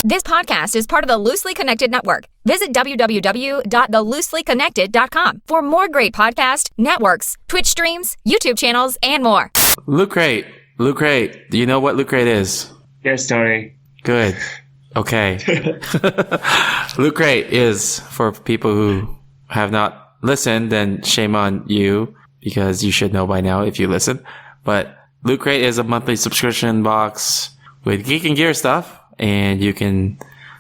This podcast is part of the Loosely Connected Network. Visit www.thelooselyconnected.com for more great podcast networks, Twitch streams, YouTube channels, and more. Loot Crate. Loot Crate. Do you know what Loot Crate is? Yes, Tony. Good. Okay. Loot Crate is for people who have not listened, then shame on you because you should know by now if you listen. But Loot Crate is a monthly subscription box with geek and gear stuff, and you can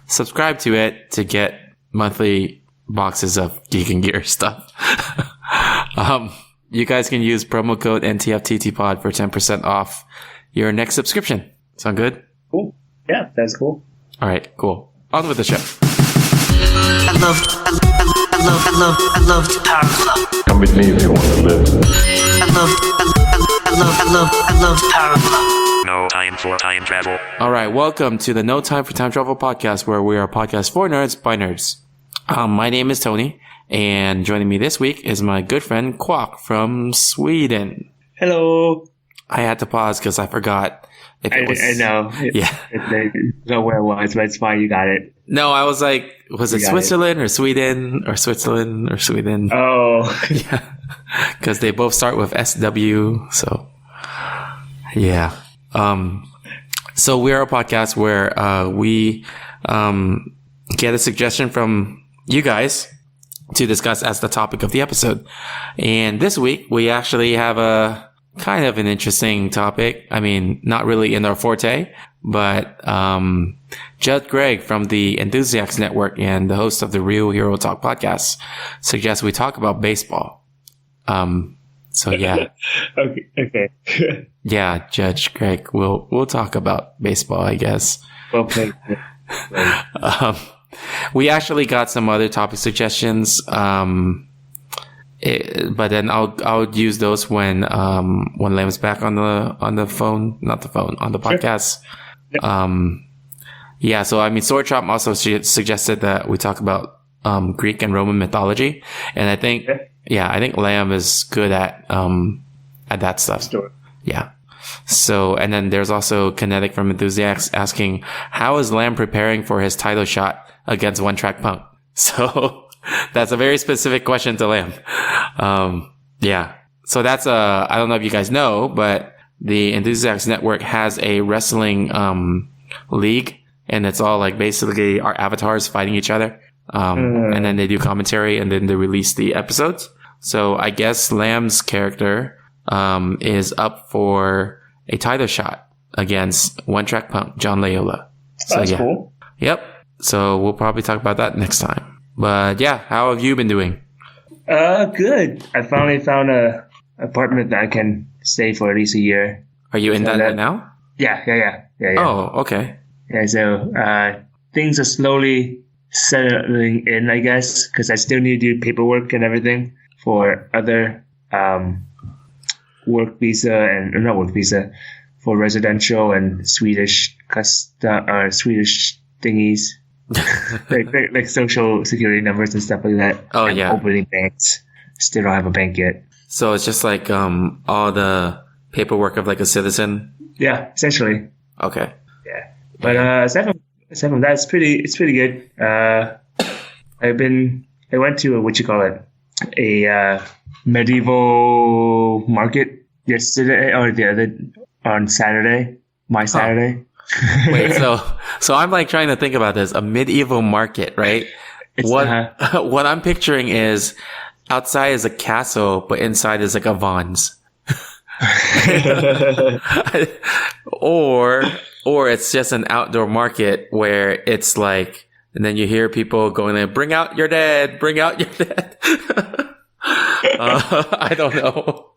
subscribe to it to get monthly boxes of geek and gear stuff. You guys can use promo code NTFTTPod for 10% off your next subscription. Sound good? Cool. Yeah, that's cool. All right, cool. On with the show. I love Power Club. Come with me if you want to live. I love Power Club. No time for time travel. All right, welcome to the No Time for Time Travel podcast, where we are a podcast for nerds by nerds. My name is Tony, and joining me this week is my good friend Quack from Sweden. Hello. I had to pause because I forgot. If it was, I know. Yeah. I don't know where it was, but it's fine. You got it. No, I was like, was it Switzerland or Sweden or Switzerland or Sweden? Oh. Yeah. Because they both start with SW. So, yeah. So we're a podcast where we get a suggestion from you guys to discuss as the topic of the episode. And this week we actually have a kind of an interesting topic. I mean, not really in our forte, but Judd Gregg from the Enthusiasts Network and the host of the Real Hero Talk podcast suggests we talk about baseball. So yeah. Okay. Yeah, Judge Greg, we'll talk about baseball, I guess. Well played. We actually got some other topic suggestions, but then I'll use those when Lam's back on the phone, not the phone, on the podcast. Sure. Yeah. So I mean, Sword Chop also suggested that we talk about Greek and Roman mythology, and I think Lam is good at that stuff. Sure. Yeah. So, and then there's also Kinetic from Enthusiasts asking, how is Lamb preparing for his title shot against One Track Punk? So that's a very specific question to Lamb. Yeah. So that's I don't know if you guys know, but the Enthusiasts Network has a wrestling league, and it's all like basically our avatars fighting each other. And then they do commentary, and then they release the episodes. So I guess Lamb's character is up for a title shot against One Track Punk, John Layola. So that's yeah. Cool. Yep. So we'll probably talk about that next time. But yeah, how have you been doing? Good. I finally found a apartment that I can stay for at least a year. Are you in that right now? Yeah. Oh, okay. Yeah, so things are slowly settling in, I guess, because I still need to do paperwork and everything for other work visa and not work visa for residential and Swedish Swedish thingies, like social security numbers and stuff like that. Oh, and yeah. Opening banks. Still don't have a bank yet. So it's just like all the paperwork of like a citizen. Yeah, essentially. Okay. Yeah, but aside from that, it's pretty good. I went to a medieval market yesterday or on Saturday. My Saturday. Wait, so I'm like trying to think about this. A medieval market, right? What I'm picturing is outside is a castle, but inside is like a Vons. or it's just an outdoor market where it's like, and then you hear people going there, bring out your dead. I don't know.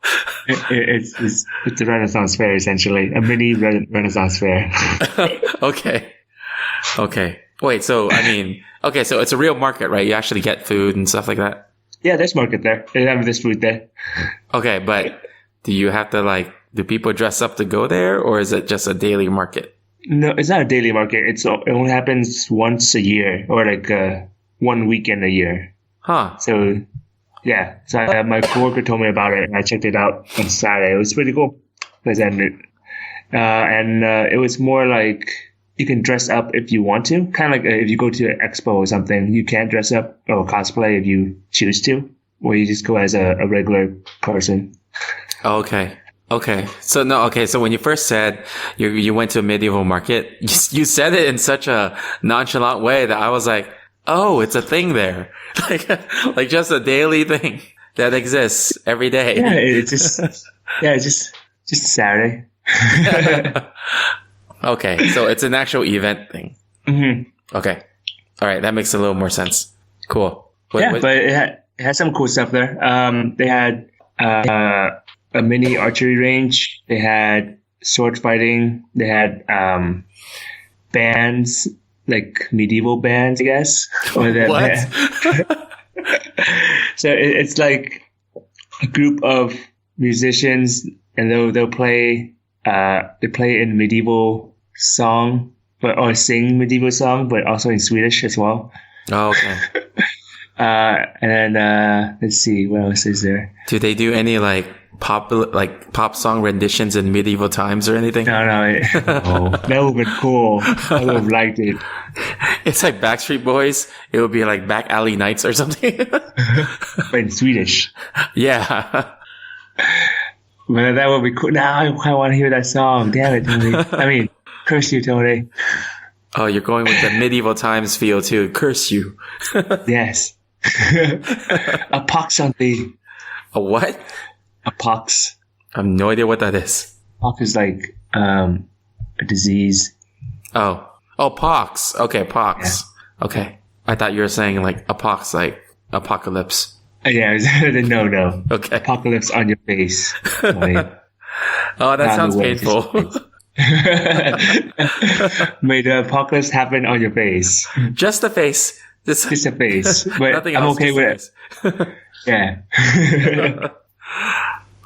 It's a Renaissance fair, essentially. A mini Renaissance fair. Okay. Wait, so I mean, okay, so it's a real market, right? You actually get food and stuff like that? Yeah, there's market there. There's food there. Okay, but do you have to do people dress up to go there, or is it just a daily market? No, it's not a daily market. It only happens once a year, or like 1 weekend a year. Huh. So, yeah. So my coworker told me about it, and I checked it out on Saturday. It was pretty cool. It was more like you can dress up if you want to. Kind of like if you go to an expo or something, you can dress up or cosplay if you choose to, or you just go as a regular person. Okay. Okay. So no, okay. So when you first said you went to a medieval market, you said it in such a nonchalant way that I was like, oh, it's a thing there. Like just a daily thing that exists every day. Yeah, it's just Saturday. Okay. So it's an actual event thing. Mm-hmm. Okay. All right. That makes a little more sense. Cool. But it had some cool stuff there. They had, a mini archery range. They had sword fighting. They had bands, like medieval bands, I guess. Or What? So it's like a group of musicians, and they'll play. They play in medieval song, or sing medieval song, but also in Swedish as well. Oh, okay. And then let's see, what else is there? Do they do any like pop song renditions in medieval times or anything? No, that would have been cool. I would have liked it. It's like Backstreet Boys. It would be like Back Alley Nights or something. But in Swedish. Yeah. But that would be cool. Now I want to hear that song. Damn it, Tony. I mean, curse you, Tony. Oh, you're going with the medieval times feel too. Curse you. Yes. A pox on thee. A what? A pox. I have no idea what that is. Pox is like a disease. Oh, pox. Okay, pox. Yeah. Okay. I thought you were saying like a pox, like apocalypse. Yeah, no. Okay. Apocalypse on your face. Tony. Oh, that sounds painful. May the apocalypse happen on your face. Just the face. Just a face. But Nothing I'm else, okay just with it. Yeah.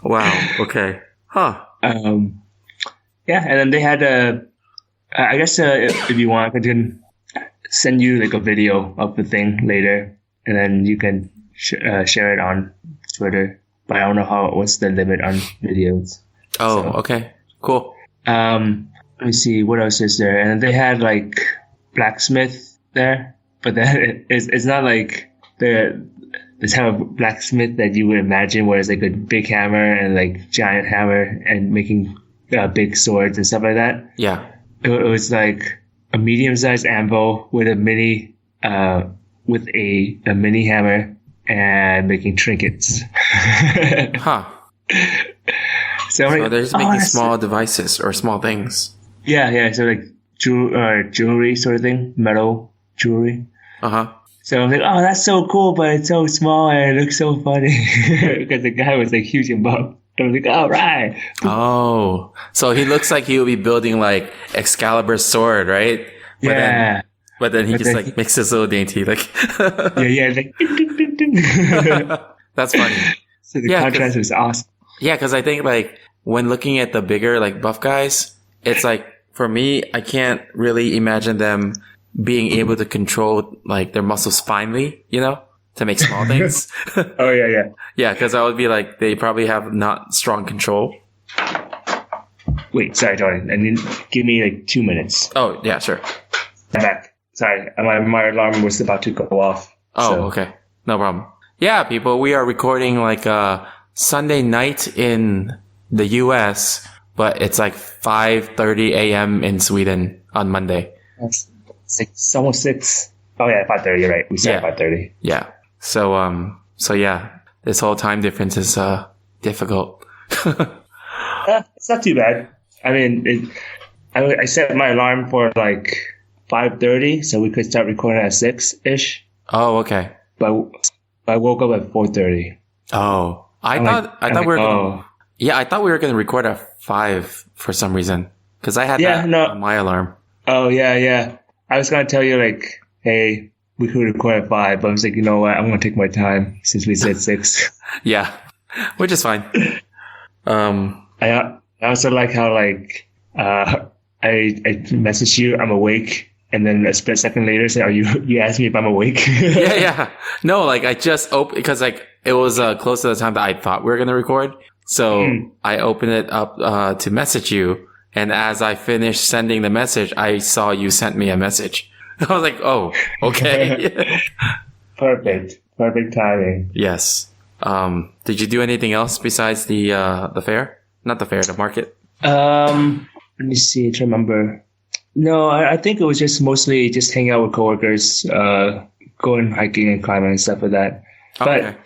Wow. Okay. Huh. Yeah, and then they had I guess if you want, I can send you like a video of the thing later, and then you can share it on Twitter. But I don't know what's the limit on videos. Oh, so, okay. Cool. Let me see, what else is there? And they had like blacksmith there, but then it's not like the type of blacksmith that you would imagine, where it's like a big hammer and like giant hammer and making big swords and stuff like that. Yeah. It was like a medium-sized anvil with a mini hammer and making trinkets. Huh. So they're just making small devices or small things. Yeah. So like jewelry sort of thing, metal jewelry. Uh-huh. So I'm like, oh, that's so cool, but it's so small and it looks so funny because the guy was like huge and buff. I was like, all right. Oh, so he looks like he would be building like Excalibur's sword, right? Yeah. But then he just like makes this little dainty, like. yeah, like. That's funny. So the contrast was awesome. Yeah, because I think like when looking at the bigger like buff guys, it's like for me, I can't really imagine them being able to control like their muscles finely, to make small things. Oh yeah. Yeah, because I would be like, they probably have not strong control. Wait, sorry, Jordan. I mean, give me like 2 minutes. Oh yeah, sure. I'm back. Sorry, my alarm was about to go off. Oh, okay. No problem. Yeah, people, we are recording like Sunday night in the US, but it's like 5:30 a.m. in Sweden on Monday. That's 6, almost 6. Oh yeah, 5:30. You're right. We said 5:30. Yeah. So yeah, this whole time difference is difficult. It's not too bad. I mean, I set my alarm for like 5:30, so we could start recording at 6-ish. Oh, okay. But I woke up at 4:30. Oh, I thought we were. I thought we were going to record at 5 for some reason because I had that on my alarm. Oh yeah. I was gonna tell you like, hey, we could record at 5, but I was like, you know what? I'm gonna take my time since we said 6. Yeah, which is fine. I also like how like I message you, I'm awake, and then a split second later say, you asked me if I'm awake? Yeah. No, like I just opened because like it was close to the time that I thought we were gonna record, so I opened it up to message you, And as I finished sending the message, I saw you sent me a message. I was like, oh, okay. Perfect timing. Yes. Did you do anything else besides the fair? Not the fair, the market? Let me see. I try to remember. No, I think it was just mostly just hanging out with coworkers, going hiking and climbing and stuff like that. Oh, But okay.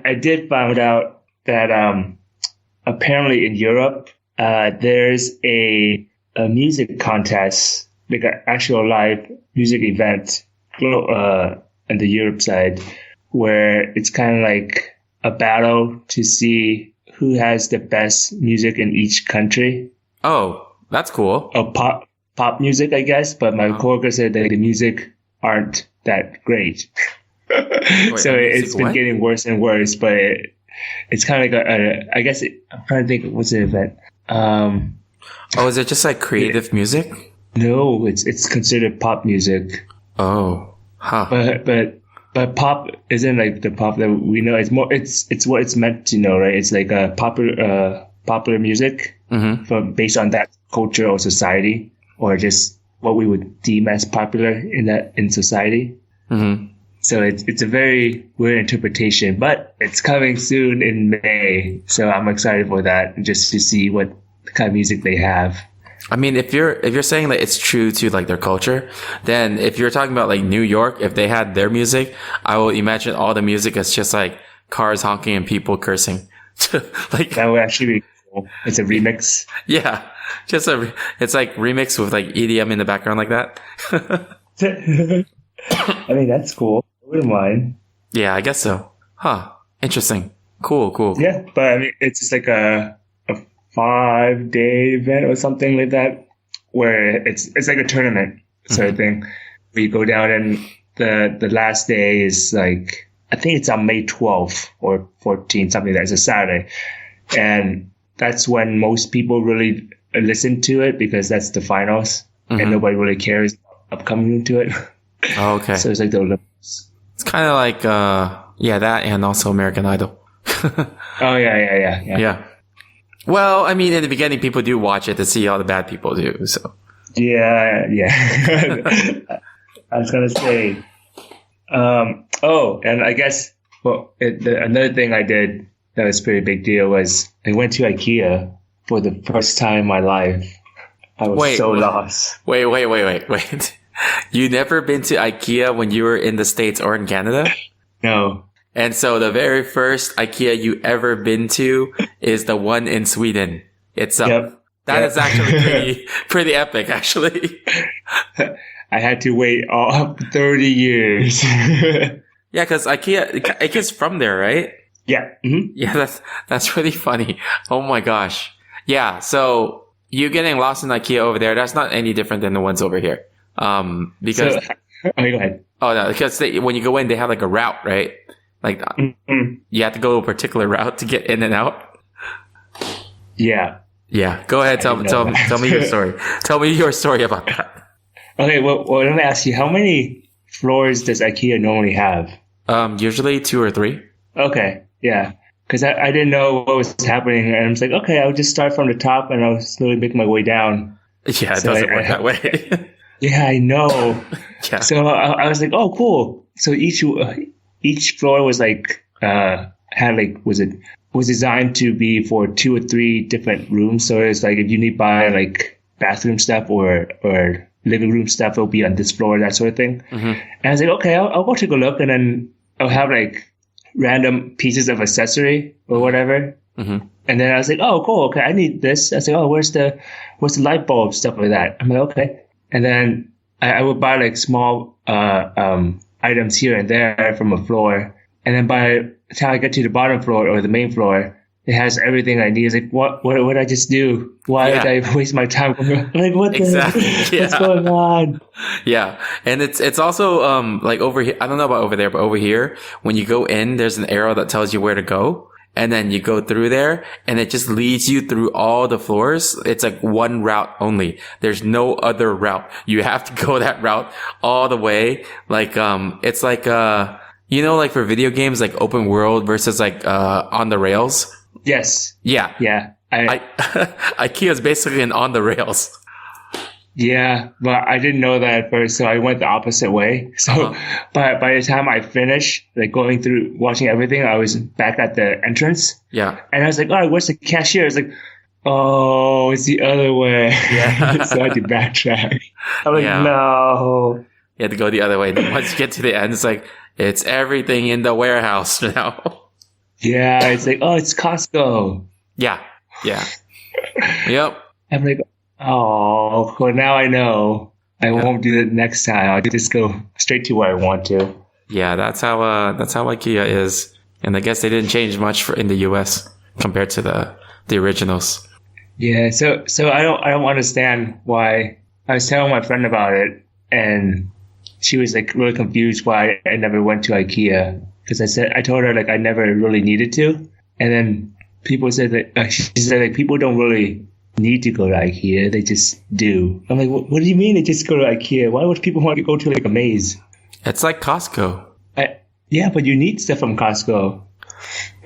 I did find out that apparently in Europe, there's a music contest, like an actual live music event on the Europe side, where it's kind of like a battle to see who has the best music in each country. Oh, that's cool. Pop music, I guess, but my coworker said that the music aren't that great. So it's been getting worse and worse, but it's kind of like I guess I'm trying to think, what's the event? Oh, is it just like creative music? No, it's considered pop music, Oh, huh. but pop isn't like the pop that we know. It's more, it's what it's meant to know, right? It's like a popular music based on that culture or society, or just what we would deem as popular in society. Mm-hmm. So it's a very weird interpretation, but it's coming soon in May. So I'm excited for that, just to see what kind of music they have. I mean, if you're saying that it's true to like their culture, then if you're talking about like New York, if they had their music, I will imagine all the music is just like cars honking and people cursing. Like That would actually be cool. It's a remix. yeah, it's like remix with like EDM in the background like that. I mean, that's cool. I wouldn't mind. Yeah, I guess so. Huh. Interesting. Cool. Yeah, but I mean, it's just like a 5-day event or something like that, where it's like a tournament sort of thing. Where you go down, and the last day is like, I think it's on May 12th or 14th, something like that. It's a Saturday, and that's when most people really listen to it, because that's the finals, and nobody really cares upcoming to it. Oh, okay. So it's like the Olympics. It's kind of like that, and also American Idol. Oh yeah. Yeah. Well, I mean, in the beginning, people do watch it to see how the bad people do. So Yeah. I was gonna say. And I guess another thing I did that was a pretty big deal was I went to IKEA for the first time in my life. I was lost. Wait. You never been to IKEA when you were in the States or in Canada? No. And so the very first IKEA you ever been to is the one in Sweden itself. Yep. That is actually pretty epic, actually. I had to wait all 30 years. Yeah, because IKEA's from there, right? Yeah. Mm-hmm. Yeah, that's really funny. Oh my gosh. Yeah, so you getting lost in IKEA over there, that's not any different than the ones over here. Because go ahead. Oh no, because when you go in, they have like a route, right? Like you have to go a particular route to get in and out. Yeah. Yeah, go ahead. Tell me your story. Tell me your story about that. Okay. Well, let me ask you, how many floors does IKEA normally have? Usually 2 or 3. Okay. Yeah. Because I didn't know what was happening, and I was like, okay, I'll just start from the top, and I'll slowly make my way down. Yeah, it So doesn't work that way. Yeah, I know. Yeah. So I was like, oh, cool. So each floor was like was designed to be for 2 or 3 different rooms. So it's like if you need to buy like bathroom stuff or living room stuff, it'll be on this floor, that sort of thing. And I was like, okay, I'll go take a look, and then I'll have like random pieces of accessory or whatever. And then I was like, oh, cool. Okay, I need this. I was like, oh, where's the light bulb, stuff like that. I'm like, okay. And then I would buy like small items here and there from a floor. And then by the time I get to the bottom floor or the main floor, it has everything I need. It's like, what did I just do? Why did I waste my time? Like, what Exactly. what's going on? Yeah. And it's also like over here, I don't know about over there, but over here, when you go in, there's an arrow that tells you where to go. And then you go through there, and it just leads you through all the floors. It's like one route only. There's no other route. You have to go that route all the way. Like, it's like, like for video games, like open world versus like, on the rails. Yes. Yeah. Yeah. IKEA is basically an on the rails. Yeah, but I didn't know that at first, so I went the opposite way. So by the time I finished, like going through watching everything, I was back at the entrance. Yeah. And I was like, oh, where's the cashier? It's like, oh, it's the other way. Yeah. So I had to backtrack. I'm like, Yeah. no. You had to go the other way. Then once you get to the end, it's like, it's everything in the warehouse now. Yeah, it's like, oh, it's Costco. Yeah. Yeah. Yep. I'm like, oh, well, now I know. I won't do it next time. I'll just go straight to where I want to. Yeah, that's how IKEA is. And I guess they didn't change much in the US compared to the originals. Yeah, so I don't understand why. I was telling my friend about it, and she was like really confused why I never went to IKEA, because I told her like I never really needed to, and then people said that she said like people don't really need to go to IKEA, they just do. I'm like, what do you mean they just go to IKEA? Why would people want to go to like a maze? It's like Costco. Yeah, but you need stuff from Costco.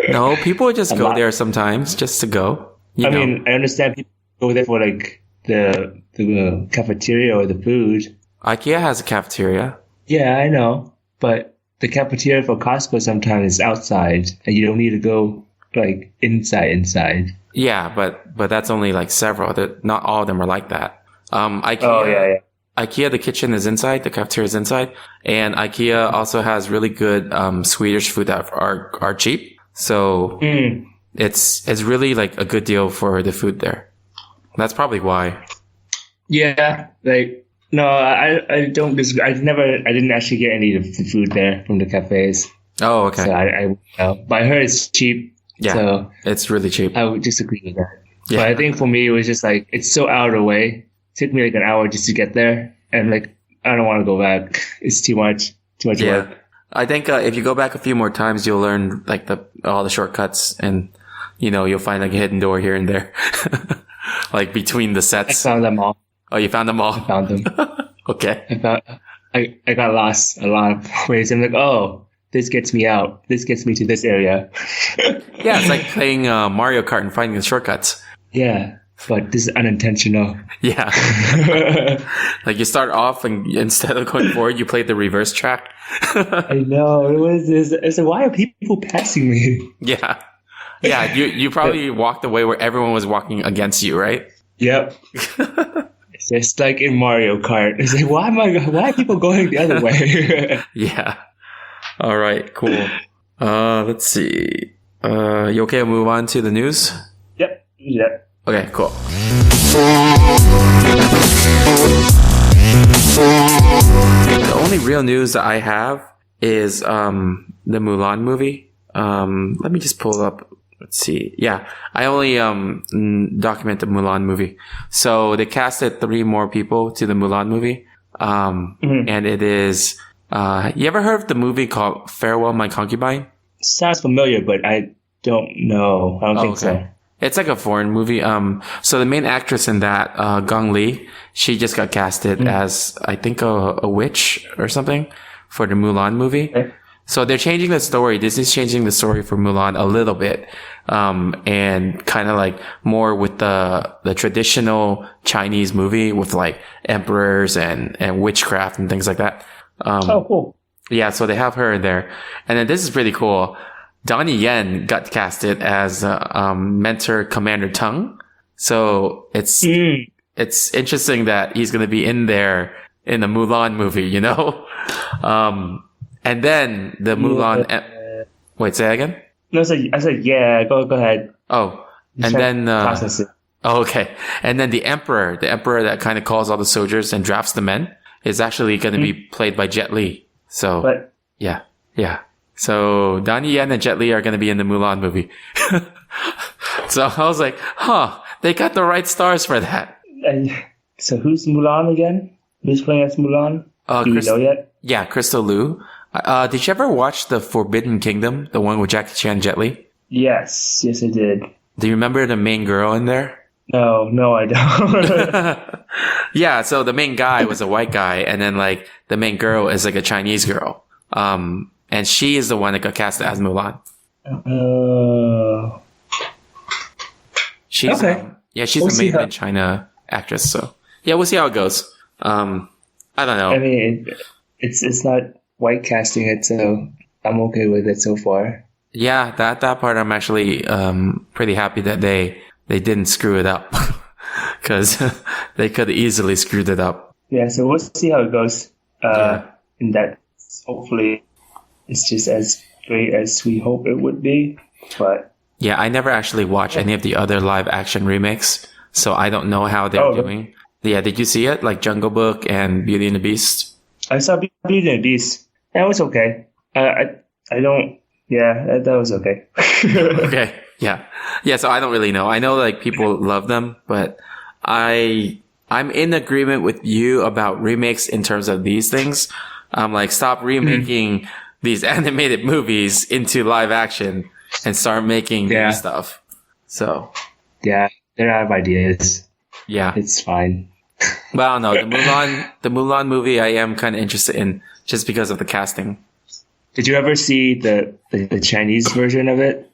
No, people just go there sometimes just to go. I mean, I understand people go there for like the cafeteria or the food. IKEA has a cafeteria. Yeah, I know, but the cafeteria for Costco sometimes is outside, and you don't need to go like inside. Yeah, but that's only like several. Not all of them are like that. IKEA. Oh yeah. IKEA, the kitchen is inside, the cafeteria is inside, and IKEA also has really good Swedish food that are cheap. So it's really like a good deal for the food there. That's probably why. Yeah, like no, I don't disagree. I didn't actually get any of the food there from the cafes. Oh, okay. So but I heard it's cheap. Yeah, so it's really cheap. I would disagree with that. Yeah. But I think for me, it was just like, it's so out of the way. It took me like an hour just to get there. And like, I don't want to go back. It's too much work. I think if you go back a few more times, you'll learn like all the shortcuts, and you'll find like a hidden door here and there, like between the sets. I found them all. Oh, you found them all? I found them. Okay. I got lost a lot of ways. I'm like, oh, this gets me out. This gets me to this area. Yeah, it's like playing Mario Kart and finding the shortcuts. Yeah, but this is unintentional. Yeah. Like you start off and instead of going forward, you play the reverse track. I know. It's like, why are people passing me? Yeah. Yeah, you probably walked the way where everyone was walking against you, right? Yep. It's just like in Mario Kart. It's like, why are people going the other way? Yeah. All right, cool. Let's see. You okay to move on to the news? Yep. Yeah. Okay, cool. The only real news that I have is the Mulan movie. Let me just pull up. Let's see. Yeah, I only document the Mulan movie. So they casted 3 more people to the Mulan movie. And it is you ever heard of the movie called Farewell My Concubine? Sounds familiar, but I don't know. I don't think so. It's like a foreign movie. So the main actress in that, Gong Li, she just got casted as, I think, a witch or something for the Mulan movie. Okay. So they're changing the story. Disney's changing the story for Mulan a little bit. And kind of like more with the traditional Chinese movie with like emperors and witchcraft and things like that. Cool. Yeah, so they have her in there. And then this is pretty cool. Donnie Yen got casted as Mentor Commander Tung. So it's interesting that he's going to be in there in the Mulan movie, and then the Mulan... wait, say that again? No, I said yeah, go ahead. Oh, and then... okay. And then the emperor that kind of calls all the soldiers and drafts the men, is actually going to be played by Jet Li. So, what? Yeah. So Donnie Yen and Jet Li are going to be in the Mulan movie. So I was like, they got the right stars for that. And so who's Mulan again? Who's playing as Mulan? Do you know yet? Yeah, Crystal Liu. Did you ever watch The Forbidden Kingdom, the one with Jackie Chan and Jet Li? Yes, I did. Do you remember the main girl in there? No, I don't. Yeah, so the main guy was a white guy, and then like the main girl is like a Chinese girl. And she is the one that got cast as Mulan. She's Okay. she's We'll a see made how- in China actress. So yeah, we'll see how it goes. I don't know. I mean, it's not white casting it, so I'm okay with it so far. Yeah, that part I'm actually pretty happy that they didn't screw it up because they could easily screwed it up. Yeah, so we'll see how it goes. Yeah. And that hopefully it's just as great as we hope it would be. But Yeah, I never actually watched any of the other live action remakes, so I don't know how they're Oh. doing. Yeah, did you see it? Like Jungle Book and Beauty and the Beast? I saw Beauty and the Beast. That was okay. I don't. Yeah, that was okay. Okay. Yeah. Yeah, so I don't really know. I know like people love them, but I'm in agreement with you about remakes in terms of these things. I'm like, stop remaking these animated movies into live action and start making Yeah. new stuff. So, Yeah, they're out of ideas. yeah. It's fine. But I don't know. The Mulan movie I am kind of interested in just because of the casting. Did you ever see the Chinese version of it?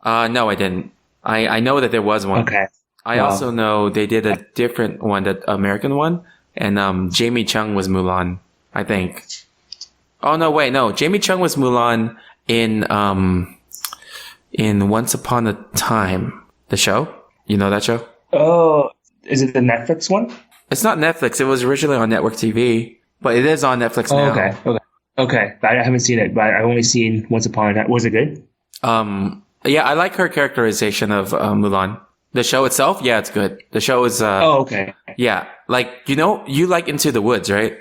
No, I didn't. I know that there was one. Okay. I Wow. also know they did a different one, the American one, and Jamie Chung was Mulan, I think. Oh no, wait, no, Jamie Chung was Mulan in Once Upon a Time, the show. You know that show? Oh, is it the Netflix one? It's not Netflix. It was originally on network TV, but it is on Netflix Oh, now. okay. Okay. I haven't seen it, but I've only seen Once Upon a Time. Was it good? Yeah, I like her characterization of Mulan. The show itself, yeah, it's good. The show is, Oh, okay. yeah, like you like Into the Woods, right?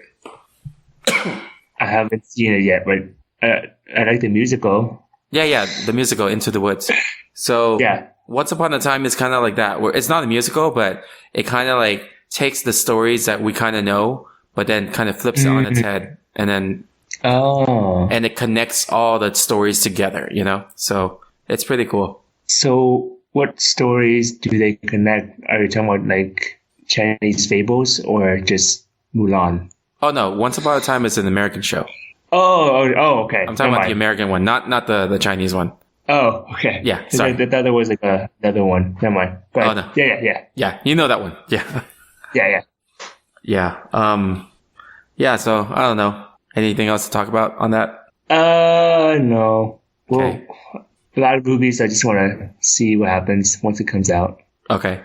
I haven't seen it yet, but I like the musical. Yeah, the musical Into the Woods. So Yeah. Once Upon a Time is kind of like that, where it's not a musical, but it kind of like takes the stories that we kind of know, but then kind of flips it on its head, and Oh. it connects all the stories together, you know? So it's pretty cool. So what stories do they connect? Are you talking about like Chinese fables or just Mulan? Oh no, Once Upon a Time is an American show. Oh, okay. I'm talking about the American one, not the Chinese one. Oh, okay. Yeah, So sorry. I thought there was like another one. Never mind. Go ahead. Oh, no. Yeah. Yeah, you know that one. Yeah. Yeah. Yeah. Yeah, so I don't know. Anything else to talk about on that? No. Well, Okay. a lot of movies, I just want to see what happens once it comes out. Okay.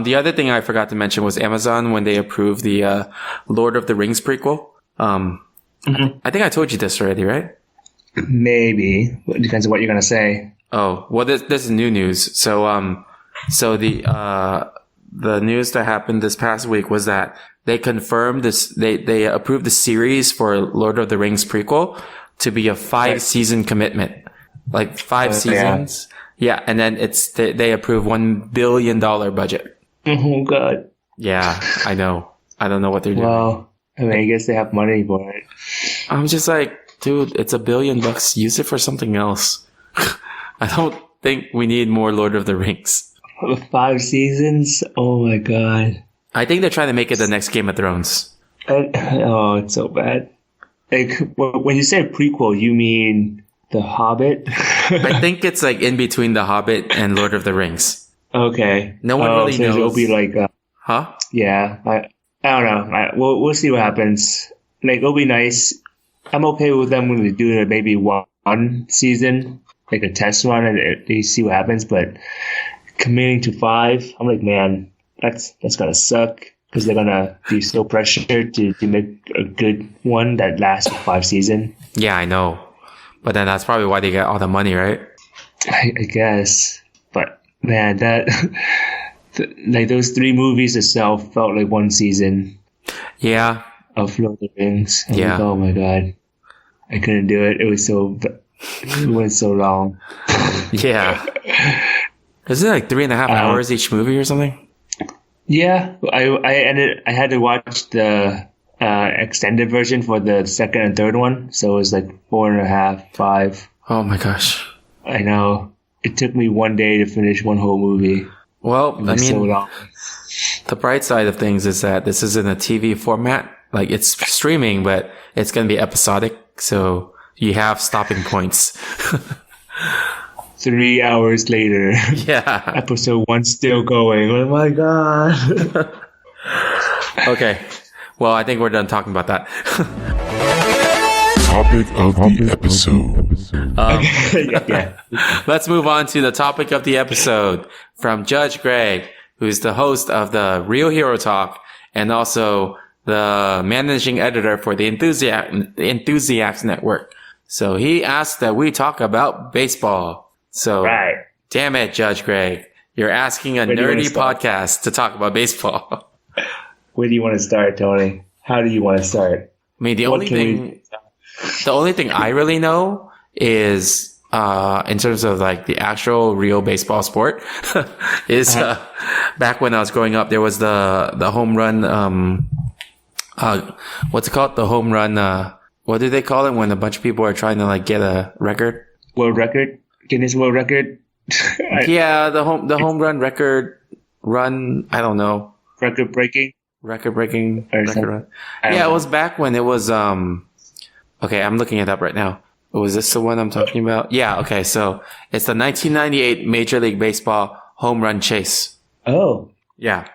The other thing I forgot to mention was Amazon when they approved the Lord of the Rings prequel. I think I told you this already, right? Maybe. It depends on what you're going to say. Oh, well, this is new news. So the news that happened this past week was that they confirmed this. They approved the series for Lord of the Rings prequel to be a 5-season commitment, like 5 yeah. seasons. Yeah, and then they approved $1 billion budget. Oh, God. Yeah, I know. I don't know what they're doing. Well, I mean, I guess they have money for it. I'm just like, dude, it's $1 billion. Use it for something else. I don't think we need more Lord of the Rings. 5 seasons? Oh, my God. I think they're trying to make it the next Game of Thrones. Oh, it's so bad. Like, when you say prequel, you mean The Hobbit? I think it's like in between The Hobbit and Lord of the Rings. Okay. No one really so knows. It'll be like, Huh? yeah. I don't know. We'll see what happens. Like, it'll be nice. I'm okay with them when they do maybe one season, like a test run, and they see what happens. But committing to 5, I'm like, man, that's gonna suck because they're gonna be so pressured to make a good one that lasts 5 seasons. Yeah, I know. But then that's probably why they get all the money, right? I guess. But man, that like those 3 movies itself felt like one season Yeah. of Lord of the Rings. I'm Yeah. like, oh my God, I couldn't do it. It went so long. Yeah. Isn't it like 3.5 hours each movie or something? Yeah, I had to watch the extended version for the second and third one, so it was like 4.5, 5. Oh my gosh. I know. It took me one day to finish one whole movie. Well, It I was so mean, long. the bright side of things is that this is in a TV format. Like it's streaming, but it's going to be episodic. So you have stopping points. 3 hours later, Yeah. episode 1 still going. Oh my god. Okay. Well, I think we're done talking about that. Topic of the episode. Yeah. Let's move on to the topic of the episode from Judge Greg, who's the host of the Real Hero Talk and also the managing editor for the Enthusiasts Network. So he asked that we talk about baseball. So, Right. damn it, Judge Greg. You're asking a Where do you wanna nerdy start? podcast to talk about baseball. Where do you want to start, Tony? How do you want to start? I mean, the What only can we- thing the only thing I really know is, in terms of like the actual real baseball sport is, back when I was growing up, there was the home run, what's it called? The home run, what do they call it when a bunch of people are trying to like get a record? World record? Guinness World Record? Yeah, the home run record run, I don't know. Record breaking? Record breaking Or record something. run. I don't Yeah, it know. was back when it was, okay, I'm looking it up right now. Was this the one I'm talking about? Yeah, okay, so it's the 1998 Major League Baseball home run chase. Oh, Yeah.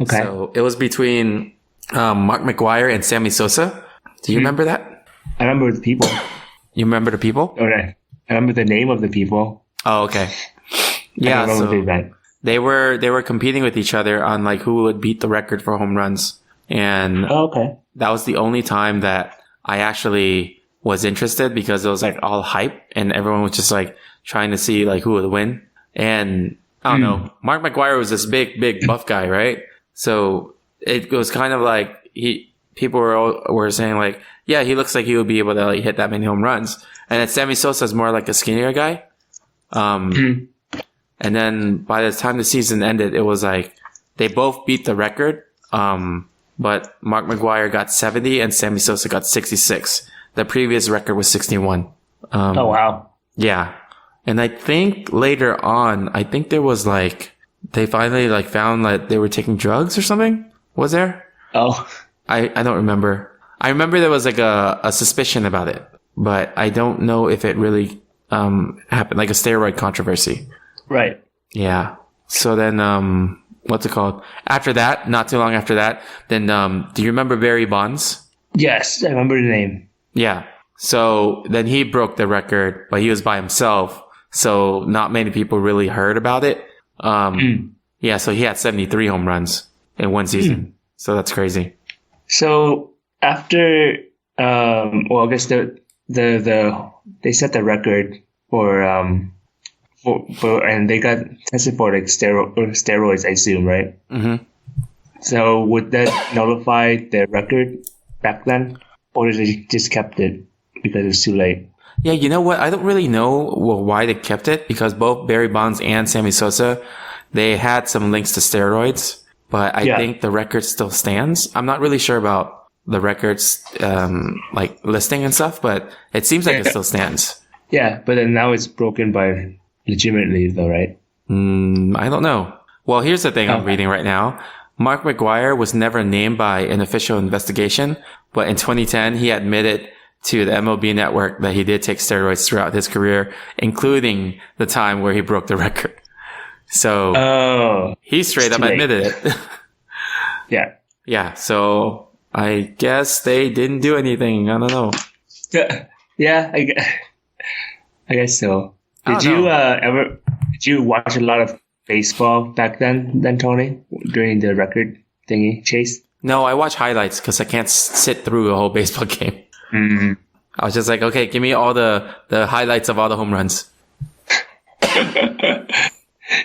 okay. So it was between Mark McGuire and Sammy Sosa. Do you remember that? I remember the people. You remember the people? Okay. I remember the name of the people. Oh, okay. I Yeah, don't remember so the event. they were competing with each other on like who would beat the record for home runs. And Oh, okay. that was the only time that I actually was interested because it was like all hype and everyone was just like trying to see like who would win. And I don't know, Mark McGuire was this big buff guy, right? So it was kind of like people were saying like, yeah, he looks like he would be able to like hit that many home runs. And then Sammy Sosa is more like a skinnier guy. And then by the time the season ended, it was like they both beat the record. But Mark McGuire got 70 and Sammy Sosa got 66. The previous record was 61. Oh, wow. Yeah. And I think later on, I think there was like, they finally like found that they were taking drugs or something. Was there? Oh, I don't remember. I remember there was like a suspicion about it, but I don't know if it really, happened, like a steroid controversy. right. Yeah. So then, what's it called? After that, not too long after that, then, do you remember Barry Bonds? Yes, I remember the name. Yeah. So then he broke the record, but he was by himself. So not many people really heard about it. Yeah. So he had 73 home runs in one season. So that's crazy. So after, well, I guess they set the record for and they got tested for like steroids, I assume, right? Mm-hmm. So would that nullify the record back then, or did they just kept it because it's too late? Yeah. You know what? I don't really know why they kept it because both Barry Bonds and Sammy Sosa, they had some links to steroids, but I think the record still stands. I'm not really sure about the records, like listing and stuff, but it seems like it still stands. Yeah, but then now it's broken by legitimately though, right? I don't know. Well, here's the thing I'm reading right now. Mark McGuire was never named by an official investigation, but in 2010, he admitted to the MLB network that he did take steroids throughout his career, including the time where he broke the record. So he straight up too late. admitted it. Yeah. Yeah. So I guess they didn't do anything. I don't know. Yeah, I guess so. I Did don't you did you watch a lot of baseball back then, Tony, during the record thingy chase? No, I watch highlights because I can't sit through a whole baseball game. I was just like, okay, give me all the highlights of all the home runs.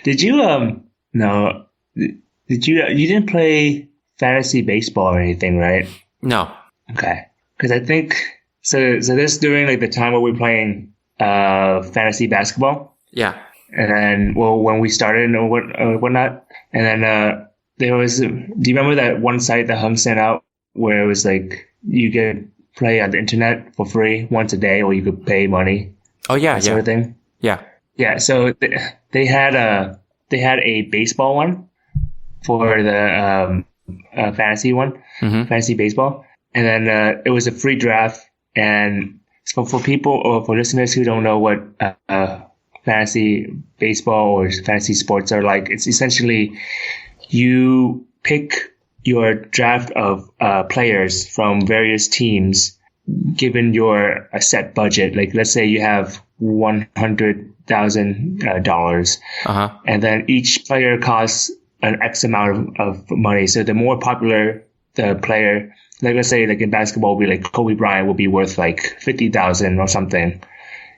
Did you no? Did you didn't play fantasy baseball or anything, right? No. Okay, because I think so. So this during like the time where we're playing fantasy basketball, Yeah. and then when we started and whatnot, and then there was. Do you remember that one site that Hum sent out where it was like you could play on the internet for free once a day, or you could pay money, Oh yeah. that sort of thing? Yeah. Yeah, so they had a baseball one for the fantasy one, fantasy baseball, and then it was a free draft. And so for people or for listeners who don't know what fantasy baseball or fantasy sports are like. It's essentially you pick your draft of players from various teams, given your a set budget. Like let's say you have $100,000, and then each player costs an X amount of money. So the more popular the player, like let's say like in basketball, will be like Kobe Bryant will be worth like 50,000 or something.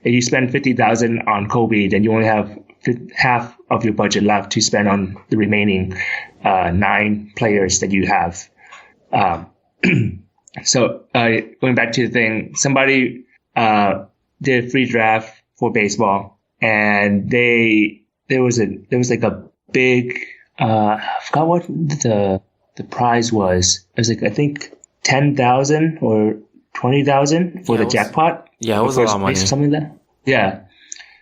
If you spend 50,000 on Kobe, then you only have half of your budget left to spend on the remaining 9 players that you have. So going back to the thing, somebody did a free draft for baseball, and there was like a big I forgot what the prize was. It was like I think 10,000 or 20,000 for the jackpot. Yeah, it was a lot of money. Something like that. Yeah.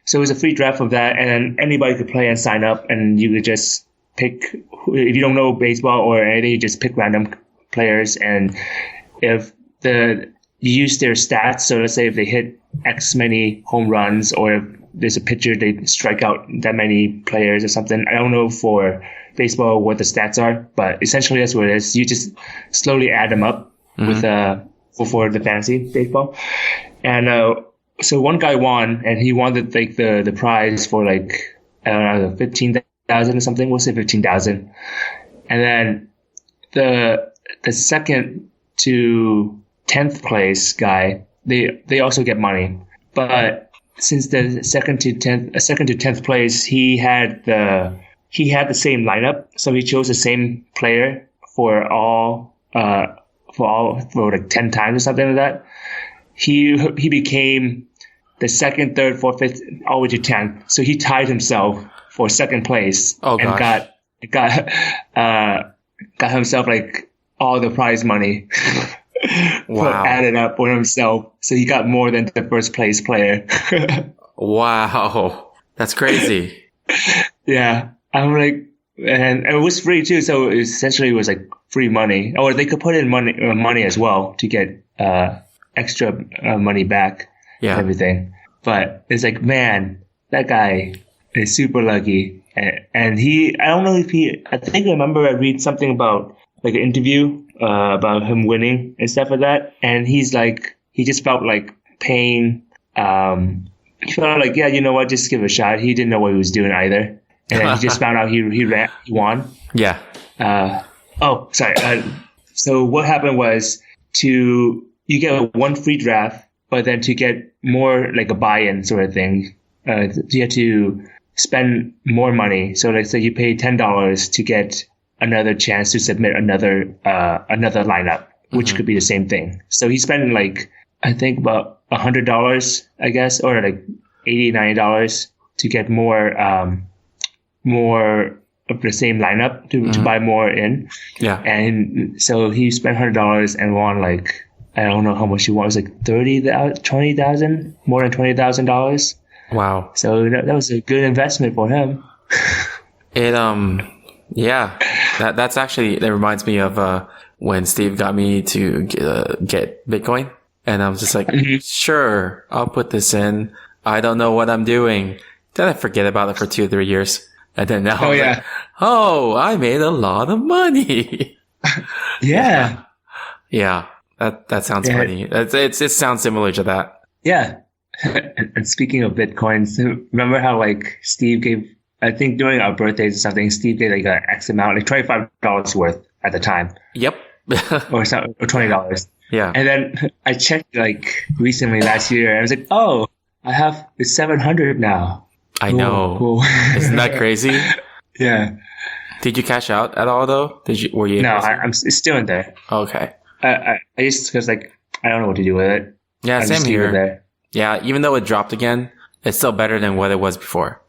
So it was a free draft of that, and then anybody could play and sign up, and you could just pick. If you don't know baseball or anything, you just pick random players, and if you use their stats, so let's say if they hit X many home runs, or if there's a pitcher, they strike out that many players or something. I don't know for baseball what the stats are, but essentially that's what it is. You just slowly add them up with for the fantasy baseball. And so one guy won, and he won the prize for like I don't know 15,000 or something. We'll say 15,000. And then the second to 10th place guy, they also get money, but since the second to 10th place, he had the same lineup, so he chose the same player for like 10 times or something like that. He became the second, third, fourth, fifth, all the way to 10th. So he tied himself for second place and got himself like all the prize money. Wow. Added up for himself. So he got more than the first place player. Wow. That's crazy. Yeah. I'm like, and it was free too. So essentially it was like free money, or they could put in money as well to get extra money back. Yeah. And everything. But it's like, man, that guy is super lucky. And I don't know if I think I remember I read something about like an interview about him winning and stuff like that. And he's like, he just felt like paying, he felt like, yeah, you know what, just give it a shot. He didn't know what he was doing either. And then he just found out he won. Yeah. So what happened was you get one free draft, but then to get more like a buy-in sort of thing, you have to spend more money. So let's say you pay $10 to get another chance to submit another lineup, which could be the same thing. So he's spending like, I think about $100, I guess, or like $80, $90 to get more of the same lineup to buy more in. Yeah. And so he spent $100 and won like, I don't know how much he won. It was like $20,000, more than $20,000. Wow. So that was a good investment for him. Yeah, that's actually, that reminds me of when Steve got me to get Bitcoin, and I was just like, sure, I'll put this in. I don't know what I'm doing. Then I forget about it for 2 or 3 years, and then now like, I made a lot of money. Yeah. Yeah, that sounds funny. It sounds similar to that. Yeah. And speaking of Bitcoins, remember how like Steve gave, I think during our birthdays or something, Steve gave like an X amount, like $25 worth at the time. Yep. or $20. Yeah. And then I checked like recently last year, and I was like, oh, I have 700 now. I know. Cool. Isn't that crazy? Yeah. Did you cash out at all though? Were you? No, it's still in there. Okay. I just, cause like, I don't know what to do with it. Yeah, same here. There. Yeah, even though it dropped again, it's still better than what it was before.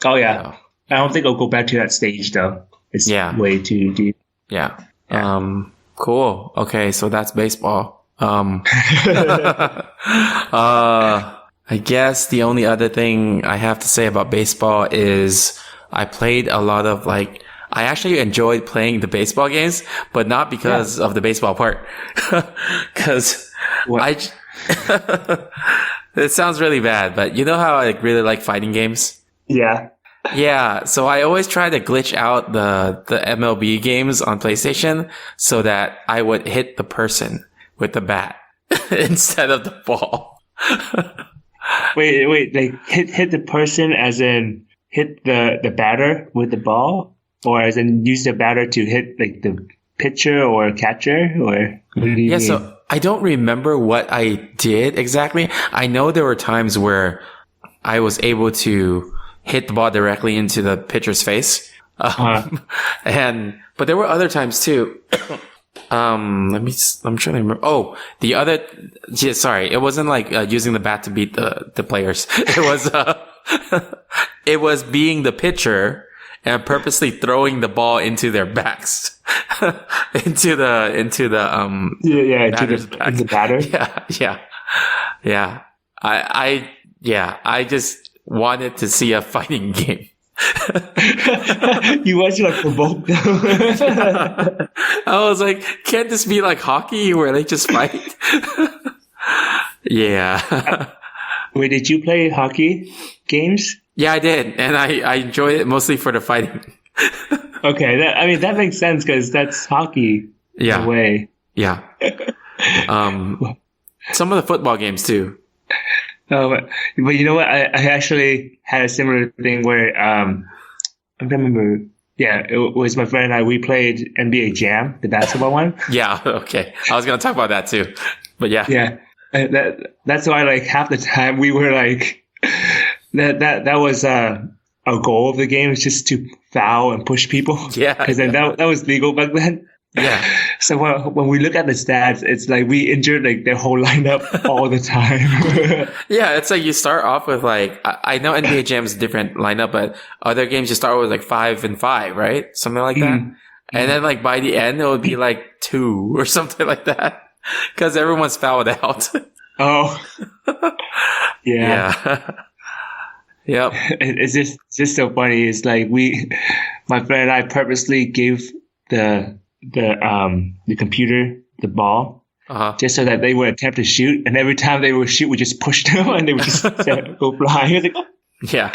Oh yeah. So. I don't think I'll go back to that stage though. It's way too deep. Yeah. Cool. Okay, so that's baseball. I guess the only other thing I have to say about baseball is I played a lot of I actually enjoyed playing the baseball games, but not because of the baseball part. Cause It sounds really bad, but you know how I really like fighting games? Yeah. Yeah, so I always try to glitch out the MLB games on PlayStation so that I would hit the person with the bat instead of the ball. Wait, like hit the person as in hit the batter with the ball, or as in use the batter to hit like the pitcher or catcher, or what do you mean? So I don't remember what I did exactly. I know there were times where I was able to hit the ball directly into the pitcher's face. But there were other times too. I'm trying to remember. Oh, sorry. It wasn't like using the bat to beat the players. It was, it was being the pitcher and purposely throwing the ball into their backs. into the batter's back. Into the batter. Yeah. I just wanted to see a fighting game. You want to like provoke them. I was like, can't this be like hockey where they just fight? Yeah. Wait, did you play hockey games? Yeah, I did. And I enjoyed it mostly for the fighting. Okay, that makes sense because that's hockey in a way. Yeah. Some of the football games too. But you know what? I actually had a similar thing where I don't remember. Yeah, it was my friend and I. We played NBA Jam, the basketball one. Yeah, okay. I was gonna talk about that too, but yeah. Yeah, that's why like half the time we were like that was our goal of the game is just to foul and push people. Yeah, because then that was legal back then. Yeah. So when we look at the stats, it's like we injured like their whole lineup all the time. Yeah, it's like you start off with like, I know NBA Jam's a different lineup, but other games you start with like 5 and 5, right? Something like that. And then like by the end, it would be like 2 or something like that. Cause everyone's fouled out. Oh. Yeah. Yep. It's just so funny. It's like my friend and I purposely gave the computer the ball just so that they would attempt to shoot, and every time they would shoot we just pushed them and they would just go flying. Like, oh. Yeah,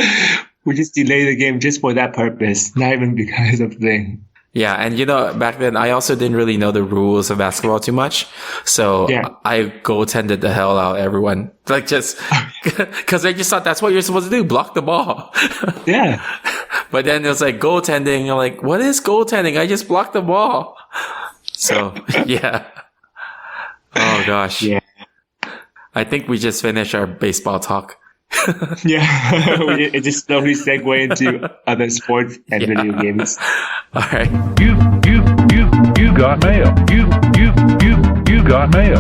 we just delay the game just for that purpose, not even because of the thing. Yeah, and you know, back then I also didn't really know the rules of basketball too much, so I goaltended the hell out of everyone, like just because I just thought that's what you're supposed to do, block the ball. Yeah. But then it was like goaltending. I'm like, what is goaltending? I just blocked the ball. So, yeah. Oh, gosh. Yeah. I think we just finished our baseball talk. Yeah. It just slowly segued into other sports and video games. All right. You got mail. You got mail.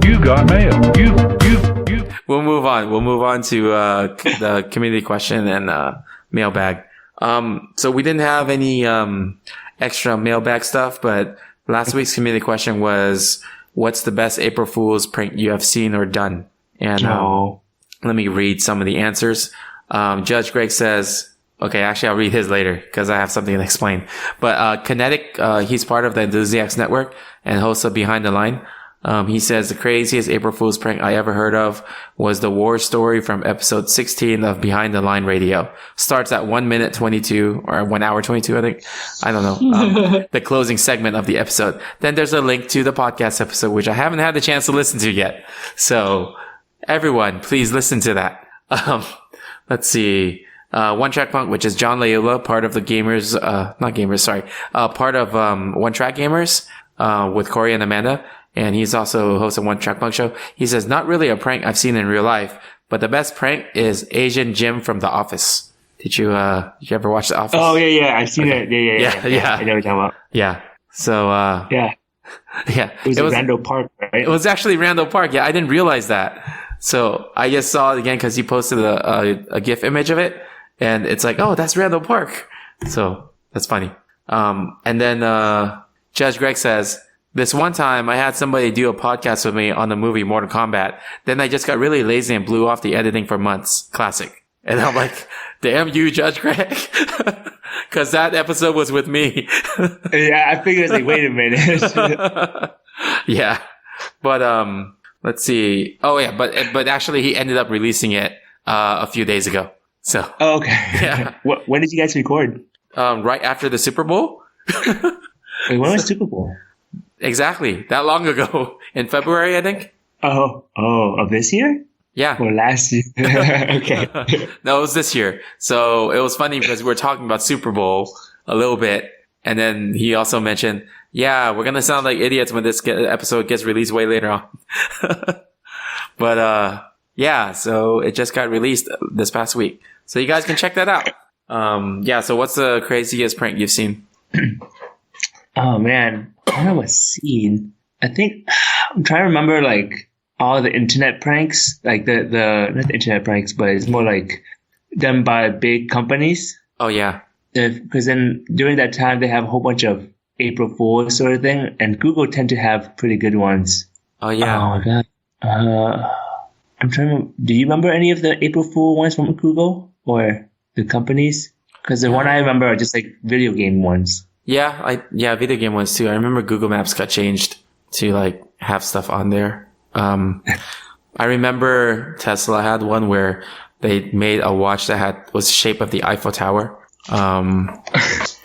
You got mail. You. We'll move on. We'll move on to the community question and mailbag. So we didn't have any extra mailbag stuff, but last week's community question was, what's the best April Fool's prank you have seen or done? And let me read some of the answers. Judge Greg says, okay, actually I'll read his later because I have something to explain. But Kinetic, he's part of the Enthusiasts Network and host of Behind the Line. He says the craziest April Fool's prank I ever heard of was the war story from episode 16 of Behind the Line Radio. Starts at 1 minute 22 or 1 hour 22, I think. I don't know. The closing segment of the episode. Then there's a link to the podcast episode, which I haven't had the chance to listen to yet. So everyone, please listen to that. Let's see. One Track Punk, which is John Layola, part of the Gamers, part of One Track Gamers, with Corey and Amanda. And he's also host of One Track Punk Show. He says, not really a prank I've seen in real life, but the best prank is Asian Jim from The Office. Did you ever watch The Office? Oh, yeah. I've seen it. Yeah. Yeah. I know what you're talking about. Yeah. So, yeah. It was Randall Park, right? It was actually Randall Park. Yeah. I didn't realize that. So I just saw it again because he posted a GIF image of it. And it's like, oh, that's Randall Park. So that's funny. And then, Judge Greg says, this one time I had somebody do a podcast with me on the movie Mortal Kombat. Then I just got really lazy and blew off the editing for months. Classic. And I'm like, damn you, Judge Greg. Cause that episode was with me. Yeah, I figured like, wait a minute. Yeah. But, Let's see. Oh yeah, but actually he ended up releasing it a few days ago. So Oh, okay. Yeah. When did you guys record? right after the Super Bowl. Wait, when was Super Bowl? Exactly. That long ago. In February, I think. Oh, of this year Yeah. or last year? Okay. No, it was this year. So it was funny because we were talking about Super Bowl a little bit. And then he also mentioned, yeah, we're going to sound like idiots when this episode gets released way later on. But, yeah, so it just got released this past week. So you guys can check that out. Yeah. So what's the craziest prank you've seen? Oh man, what I was seeing. I think I'm trying to remember like all the internet pranks, like the not the internet pranks, but it's more like done by big companies. Oh yeah. Because then during that time they have a whole bunch of April Fools sort of thing, and Google tend to have pretty good ones. Oh yeah. Oh my god. I'm trying to. Do you remember any of the April Fool ones from Google or the companies? Because the one I remember are just like video game ones. Yeah, video game ones too. I remember Google Maps got changed to like have stuff on there. I remember Tesla had one where they made a watch that was the shape of the Eiffel Tower. It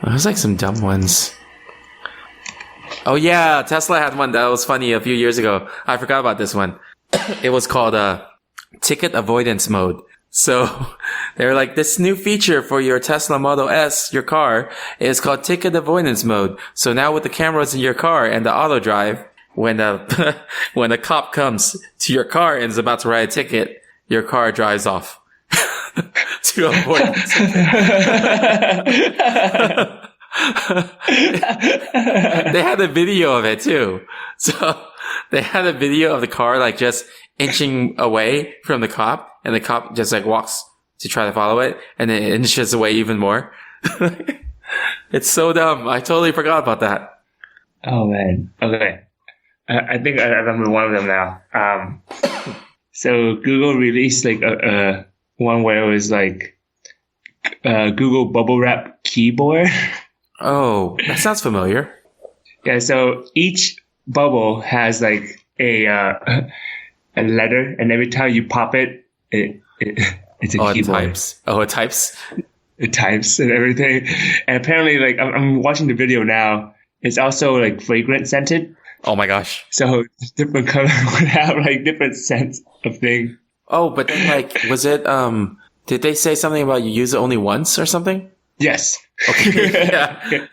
was like some dumb ones. Oh yeah, Tesla had one that was funny a few years ago. I forgot about this one. It was called ticket avoidance mode. So they were like, this new feature for your Tesla Model S, your car, is called ticket avoidance mode. So now with the cameras in your car and the auto drive, when the when a cop comes to your car and is about to write a ticket, your car drives off to avoid the ticket. They had a video of it too. So they had a video of the car like just inching away from the cop, and the cop just like walks to try to follow it, and then it inches away even more. It's so dumb. I totally forgot about that. Oh man. Okay. I think I remember one of them now. So Google released like a one where it was like Google Bubble Wrap keyboard. Oh, that sounds familiar. Yeah. So each bubble has like a letter, and every time you pop it, it's a Oh, it keyboard. types. Oh, it types. It types and everything. And apparently, like I'm watching the video now. It's also like fragrance scented. Oh my gosh. So different color would have like different scents of things. Oh, but then like, was it, did they say something about you use it only once or something? Yes. Okay. Yeah.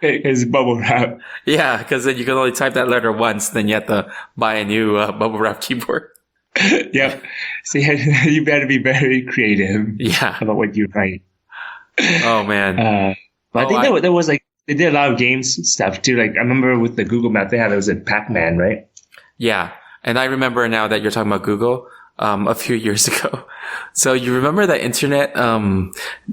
It's bubble wrap. Yeah, because then you can only type that letter once, then you have to buy a new bubble wrap keyboard. Yep. So you better be very creative Yeah. about what you write. Oh man. But I Oh, think there was like, they did a lot of games stuff too. Like I remember with the Google Map, they had, it was a Pac-Man, right? Yeah. And I remember now that you're talking about Google, a few years ago. So you remember that internet, kind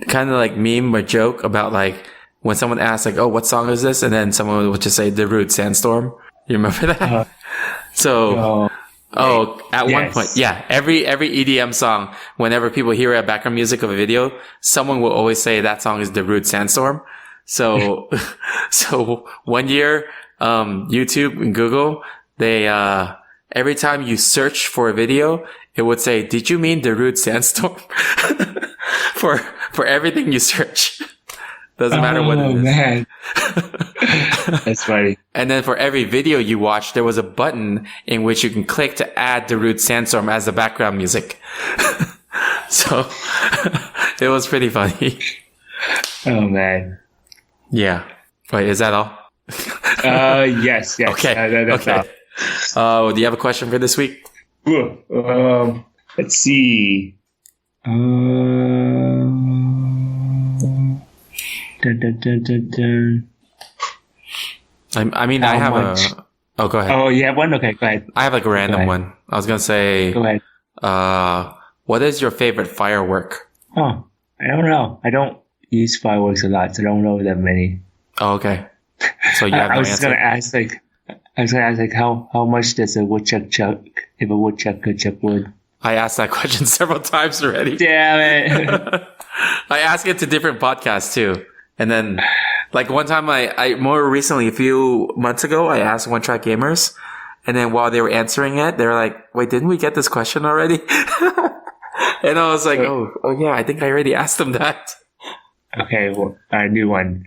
of like meme or joke about like when someone asks like, oh, what song is this? And then someone would just say Darude Sandstorm. You remember that? At one Yes. point, yeah, every EDM song, whenever people hear a background music of a video, someone will always say that song is Darude Sandstorm. So, so one year, YouTube and Google, they, every time you search for a video, it would say, did you mean Darude Sandstorm? for everything you search. Doesn't matter what it is. Oh man. That's funny. And then for every video you watch, there was a button in which you can click to add Darude Sandstorm as the background music. So it was pretty funny. Oh man. Yeah. Wait, is that all? Yes. Okay. That's Okay. Do you have a question for this week? all. Let's see. Dun, dun, dun, dun, dun. I mean, How I have much? Oh, go ahead. Oh, you have one? Okay, go ahead. I have like a random ahead. one. I was gonna say, Go ahead. what is your favorite firework? Oh, I don't know. I don't use fireworks a lot, so I don't know that many. Oh, okay. So you have I no was just answer. gonna ask how much does a woodchuck chuck if a woodchuck could chuck wood? I asked that question several times already. Damn it! I ask it to different podcasts too. And then, like one time I more recently, a few months ago, I asked One Track Gamers, And then while they were answering it, they were like, wait, didn't we get this question already? And I was like, oh yeah, I think I already asked them that. Okay, well, a new one.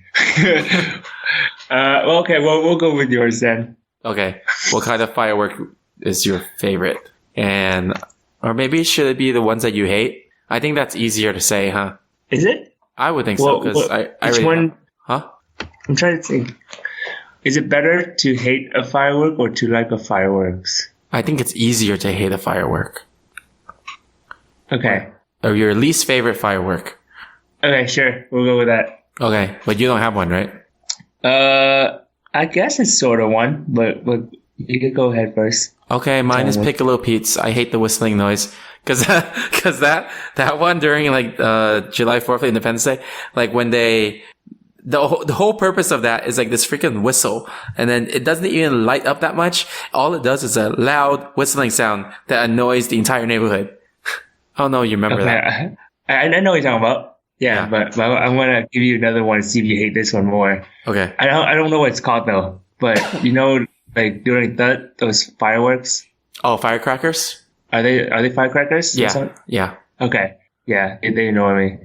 Okay, well, we'll go with yours then. Okay. What kind of firework is your favorite? Or maybe should it be the ones that you hate? I think that's easier to say, huh? Is it? I would think so, because I which really one? Huh? I'm trying to think. Is it better to hate a firework or to like a fireworks? I think it's easier to hate a firework. Okay. Or your least favorite firework. Okay, sure. We'll go with that. Okay, but you don't have one, right? I guess it's sort of one, but you can go ahead first. Okay, mine is Piccolo Pete's. I hate the whistling noise. Cause that one during like, July 4th, Independence Day, like when the whole purpose of that is like this freaking whistle. And then it doesn't even light up that much. All it does is a loud whistling sound that annoys the entire neighborhood. Oh no, you remember that. I know what you're talking about. Yeah, Yeah. but I'm gonna give you another one to see if you hate this one more. Okay. I don't know what it's called though, but like during those fireworks, Oh, firecrackers? are they firecrackers? or Yeah. something? Yeah. Okay. Yeah, they annoy me.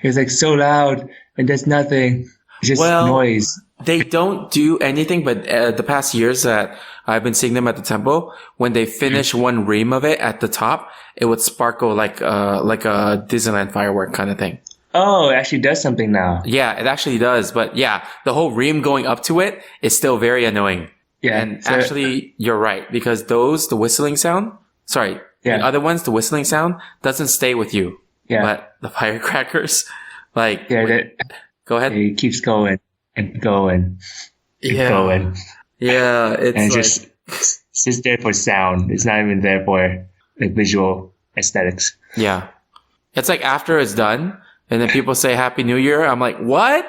It's like so loud and does nothing. It's just noise. They don't do anything, but the past years that I've been seeing them at the temple, when they finish one ream of it at the top, it would sparkle like a Disneyland firework kind of thing. Oh, it actually does something now. Yeah, it actually does. But yeah, the whole ream going up to it is still very annoying. Yeah. And actually, you're right, because the whistling sound, the other ones, the whistling sound doesn't stay with you. Yeah. But the firecrackers, like, go ahead. It keeps going and going and going. Yeah, it's And like, it's just there for sound. It's not even there for like visual aesthetics. yeah. It's like after it's done, and then people say Happy New Year, I'm like, what?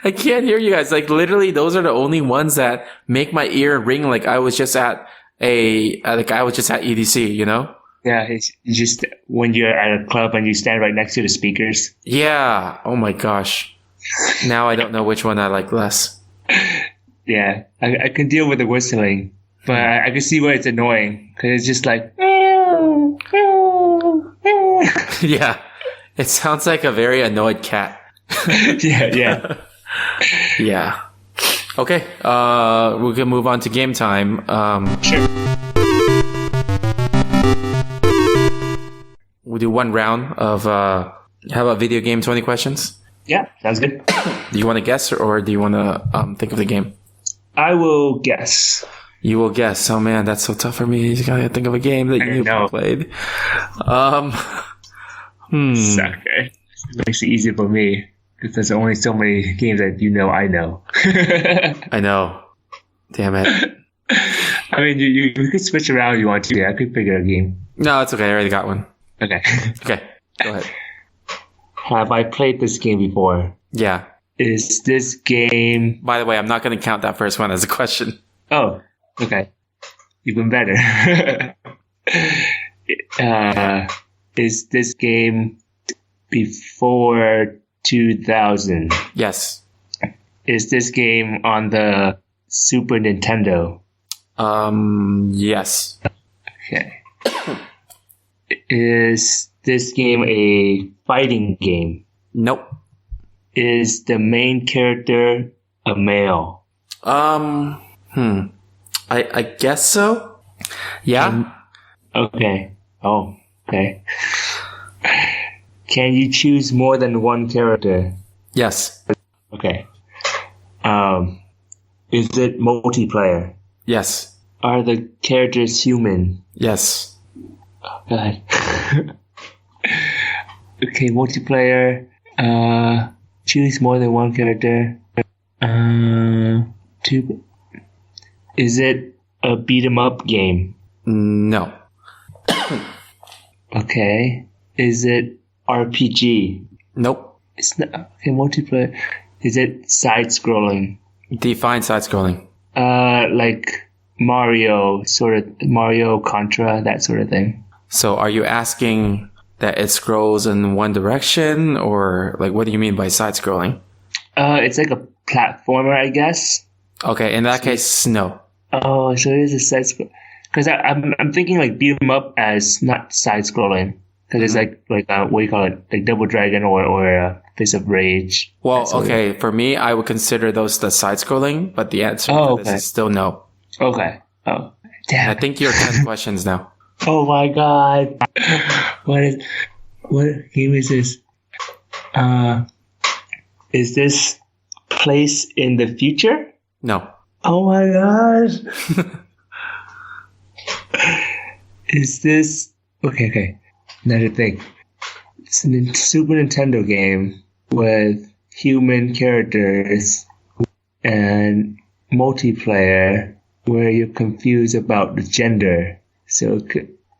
I can't hear you guys. Like literally, those are the only ones that make my ear ring like I was just at EDC, you know? Yeah, it's just when you're at a club and you stand right next to the speakers. Yeah. Oh my gosh. Now I don't know which one I like less. Yeah, I can deal with the whistling, but I can see why it's annoying because it's just like. Yeah. It sounds like a very annoyed cat. Yeah. Yeah. Okay. We can move on to game time. Sure. We'll do one round of, how about video game 20 questions? Yeah, sounds good. Do you want to guess or do you want to think of the game? I will guess. You will guess. Oh man, that's so tough for me. You gotta think of a game that you've know. played. Okay. It makes it easy for me because there's only so many games that I know. I know. Damn it. I mean, you could switch around if you want to. I could figure a game. No, it's okay. I already got one. Okay. Okay. Go ahead. Have I played this game before? Yeah. Is this game... By the way, I'm not going to count that first one as a question. Oh, okay. Even better. Is this game before 2000? Yes. Is this game on the Super Nintendo? Yes. Okay. Is this game a fighting game? Nope. Is the main character a male? I guess so. Yeah. Okay. Oh, okay. Can you choose more than one character? Yes. Okay. Is it multiplayer? Yes. Are the characters human? Yes. Oh, God. Okay, multiplayer. Choose more than one character. Two. Is it a beat 'em up game? No. Okay. Is it RPG? Nope. It's not. Okay, multiplayer. Is it side scrolling? Define side scrolling. Like Mario, Mario Contra, that sort of thing. So are you asking that it scrolls in one direction, or like what do you mean by side scrolling? It's like a platformer, I guess. Okay, in that case, no. Oh, so it is a side scroll. Because I'm thinking like beat 'em up as not side scrolling. Because it's like what do you call it? Like Double Dragon or Fist of Rage. Well, That sort of- okay, for me, I would consider those the side-scrolling, but the answer Oh, for this okay. is still no. Okay. Oh, I damn. think you're 10 questions now. Oh my god. What game is this? Is this place in the future? No. Oh my god. Is this okay. Another thing. It's a Super Nintendo game with human characters and multiplayer where you're confused about the gender. So,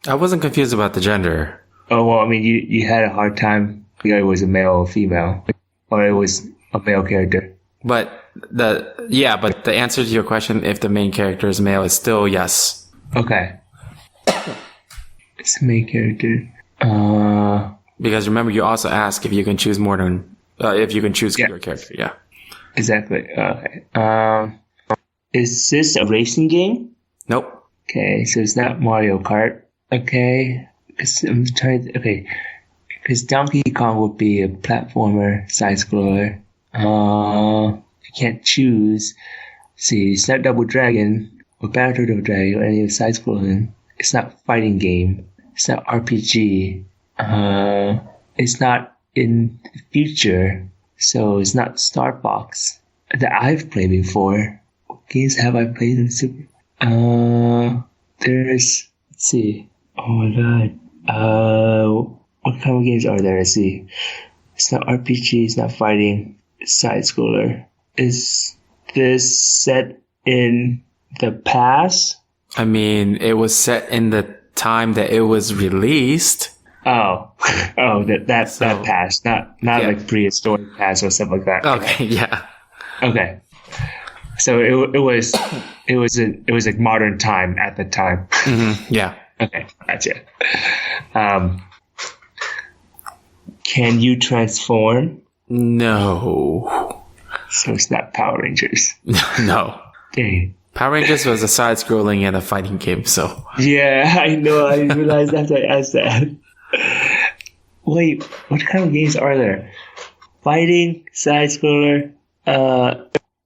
I wasn't confused about the gender. oh well, I mean, you had a hard time figuring it was a male or female, or it was a male character. But the answer to your question, if the main character is male, is still yes. Okay. It's a main character. Because remember, you also ask if you can choose more than, if you can choose Yeah. your character. Yeah. Exactly. Okay. Is this a racing game? Nope. Okay, so it's not Mario Kart. Okay, because I'm trying. Okay, because Donkey Kong would be a platformer, side scroller. You can't choose. See, it's not Double Dragon or Battle Double Dragon or any of the side scrolling. It's not fighting game. It's not RPG. It's not in the future, so it's not Star Fox that I've played before. What games have I played in Super? Let's see. Oh my god. What kind of games are there? Let's see. It's not RPG, it's not fighting, it's side scroller. Is this set in the past? I mean, it was set in the time that it was released. Oh. Oh, that past. Not Yeah. like prehistoric past or stuff like that. Okay, yeah. Okay. So it was like modern time at the time. Yeah. Okay, gotcha. Can you transform? No. So it's not Power Rangers. No. Dang. Power Rangers was a side-scrolling and a fighting game, so. Yeah, I know. I realized after I asked that. Wait, what kind of games are there? Fighting, side scroller,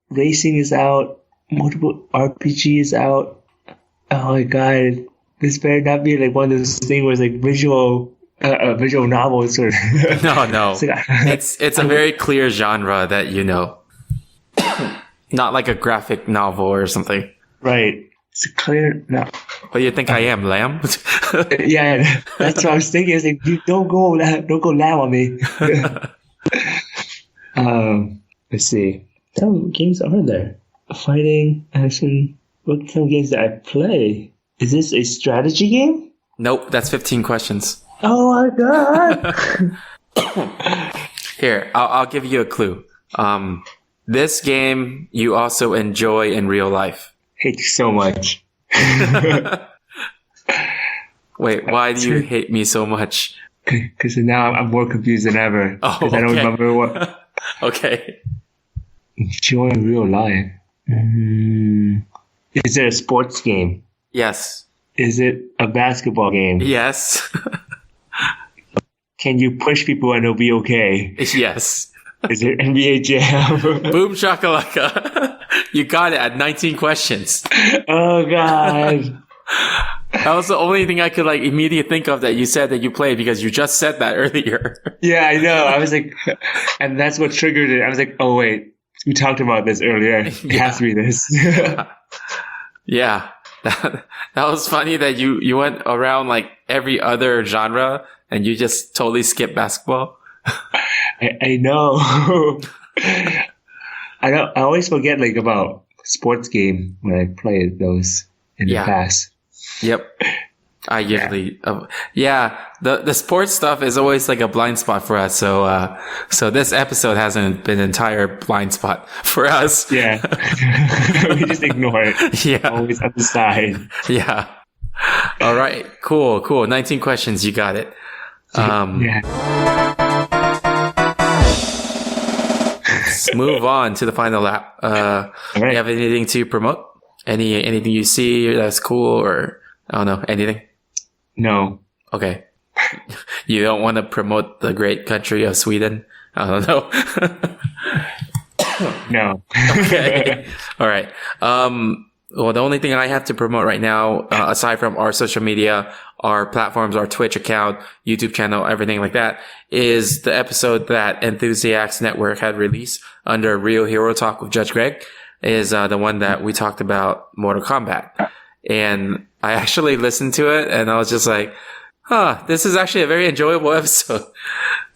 racing is out, multiple RPG is out. Oh my god, this better not be like one of those things where it's like visual novels or. No. It's like- It's a very clear genre that you know. Not like a graphic novel or something. Right. It's a clear. No. What do you think I am, Lamb? Yeah, that's what I was thinking. It's like, dude, don't go lamb on me. Let's see. What kind of games are there? Fighting, action. What kind of games do I play? Is this a strategy game? Nope, that's 15 questions. Oh my god! Here, I'll give you a clue. This game you also enjoy in real life. Hate you so much. Wait, why do you hate me so much? Because now I'm more confused than ever. Oh, Because I don't okay. remember what. Okay. Enjoy in real life. Is it a sports game? Yes. Is it a basketball game? Yes. Can you push people and it'll be okay? Yes. Is it NBA Jam? Boom shakalaka. You got it at 19 questions. Oh god. That was the only thing I could like immediately think of that you said that you played because you just said that earlier. Yeah, I know. I was like, and that's what triggered it. I was like, oh wait, we talked about this earlier. It has to be this. Yeah. That was funny that you went around like every other genre and you just totally skipped basketball. I know. I always forget like about sports game when I played those in Yeah. the past. Yep. I usually, the sports stuff is always like a blind spot for us. So this episode hasn't been an entire blind spot for us. Yeah. We just ignore it. Yeah. Always on the side. Yeah. All right. Cool. 19 questions. You got it. Yeah. Let's let's move on to the final lap. All You right. have anything to promote? Anything you see that's cool, or I don't know, anything? No. Okay. You don't want to promote the great country of Sweden? I don't know. No. Okay. All right. Well, the only thing I have to promote right now, aside from our social media, our platforms, our Twitch account, YouTube channel, everything like that, is the episode that Enthusiasts Network had released under Real Hero Talk with Judge Greg, is the one that we talked about Mortal Kombat. And I actually listened to it and I was just like, this is actually a very enjoyable episode.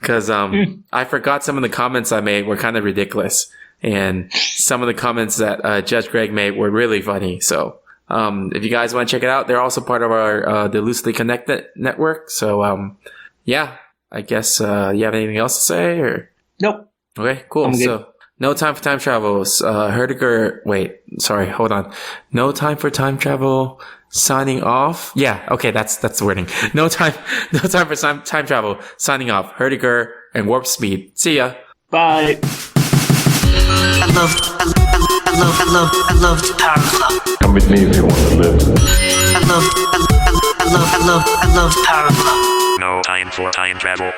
Cause, I forgot some of the comments I made were kind of ridiculous. And some of the comments that Judge Greg made were really funny. So, if you guys want to check it out, they're also part of our the Loosely Connected network. So, yeah, I guess you have anything else to say? Or Nope. okay, cool. I'm good. So, no time for time travel. Herdiger, wait, sorry, hold on. No time for time travel. Signing off. Yeah, okay, that's the wording. No time for time travel. Signing off. Herdiger and Warp Speed. See ya. Bye. I loved Power Glove. Come with me if you want to live. I loved Power Glove. No time for time travel.